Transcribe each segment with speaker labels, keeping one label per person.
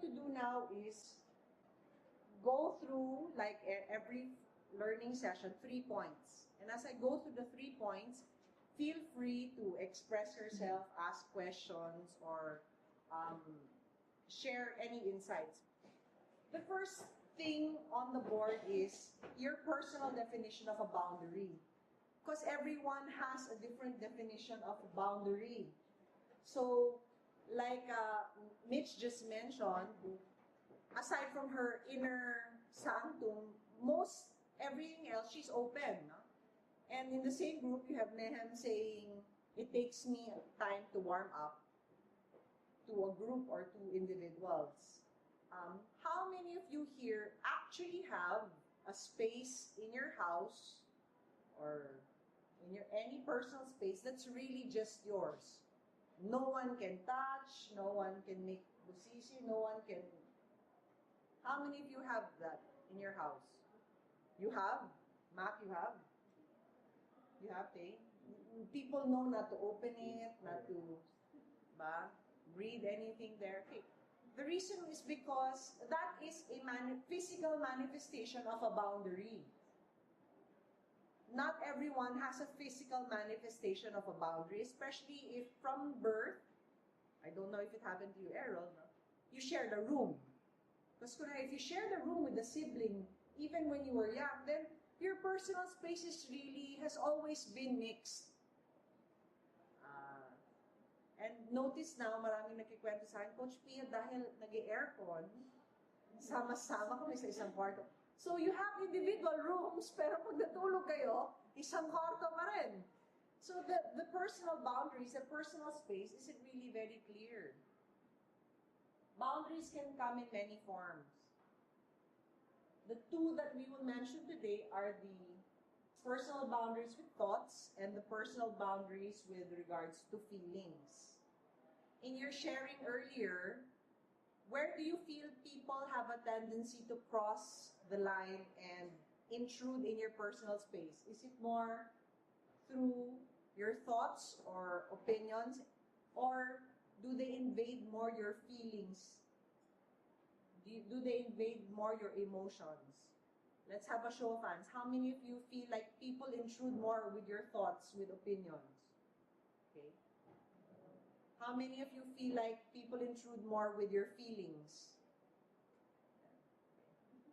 Speaker 1: to do now is go through, like every learning session, 3 points. And as I go through the 3 points, feel free to express yourself, ask questions, or share any insights. The first thing on the board is your personal definition of a boundary. Because everyone has a different definition of a boundary. So, like Mitch just mentioned, aside from her inner sanctum, everything else, she's open. No? And in the same group, you have Nehem saying, it takes me time to warm up to a group or to individuals. How many of you here actually have a space in your house or in your any personal space that's really just yours? No one can touch, no one can make busisi, no one can... How many of you have that in your house? You have? Mac, you have? You have, Tay? People know not to open it, not to breathe anything there. Okay. The reason is because that is a physical manifestation of a boundary. Not everyone has a physical manifestation of a boundary, especially if from birth, I don't know if it happened to you, Errol, no? You share the room. Because if you share the room with a sibling, even when you were young, then your personal space has always been mixed. And notice now, maraming nagkikwento sa akin, Coach Pia, dahil nag-aircon, sama-sama kami sa isang kwarto. So you have individual rooms, pero pag natulog kayo, isang kwarto pa rin. So the personal boundaries, the personal space, isn't really very clear. Boundaries can come in many forms. The two that we will mention today are the personal boundaries with thoughts and the personal boundaries with regards to feelings. In your sharing earlier, where do you feel people have a tendency to cross the line and intrude in your personal space? Is it more through your thoughts or opinions, or do they invade more your feelings? Do they invade more your emotions? Let's have a show of hands. How many of you feel like people intrude more with your thoughts, with opinions? Okay. How many of you feel like people intrude more with your feelings?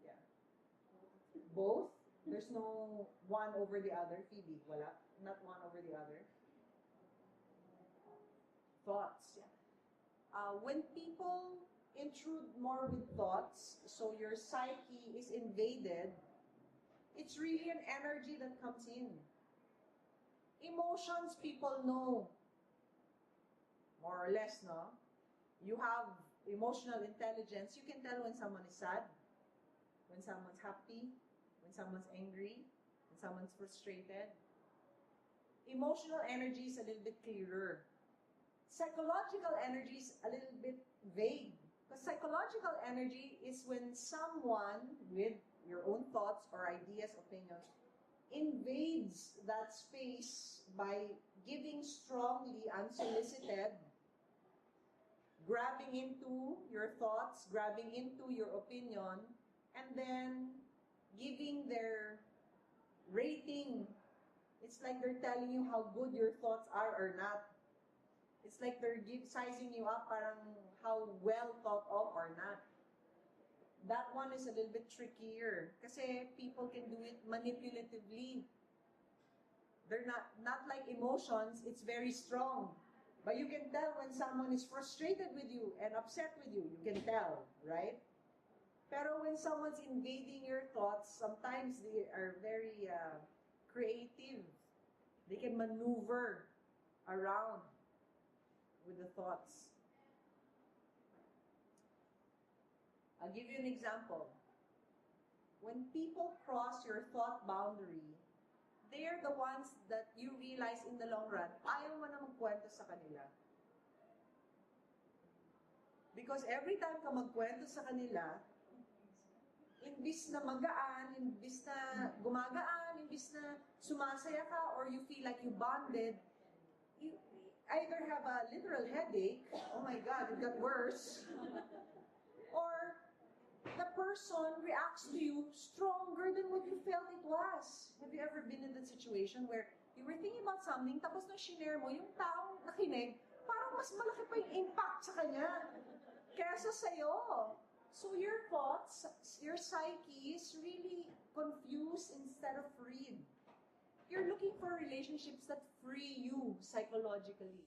Speaker 1: Yeah. Both? There's no one over the other, Phoebe. Wala? Not one over the other. Thoughts. Yeah. When people intrude more with thoughts, so your psyche is invaded, it's really an energy that comes in. Emotions, people know. More or less, no? You have emotional intelligence. You can tell when someone is sad, when someone's happy, when someone's angry, when someone's frustrated. Emotional energy is a little bit clearer. Psychological energy is a little bit vague. Because psychological energy is when someone with your own thoughts or ideas, opinions, invades that space by giving strongly unsolicited, grabbing into your thoughts, grabbing into your opinion, and then giving their rating. It's like they're telling you how good your thoughts are or not. It's like they're sizing you up, parang how well thought of or not. That one is a little bit trickier kasi people can do it manipulatively. They're not like emotions, it's very strong. But you can tell when someone is frustrated with you and upset with you. You can tell, right? Pero when someone's invading your thoughts, sometimes they are very creative. They can maneuver around with the thoughts. I'll give you an example. When people cross your thought boundary, they're the ones that you realize in the long run, ayaw mo na magkwento sa kanila. Because every time ka magkwento sa kanila, imbis na magaan, imbis na gumagaan, imbis na sumasaya ka, or you feel like you bonded, you either have a literal headache, oh my God, it got worse, or person reacts to you stronger than what you felt it was. Have you ever been in that situation where you were thinking about something, tapos nung shinare mo, yung taong nakinig, parang mas malaki pa yung impact sa kanya kesa sa'yo. So your thoughts, your psyche is really confused instead of freed. You're looking for relationships that free you psychologically.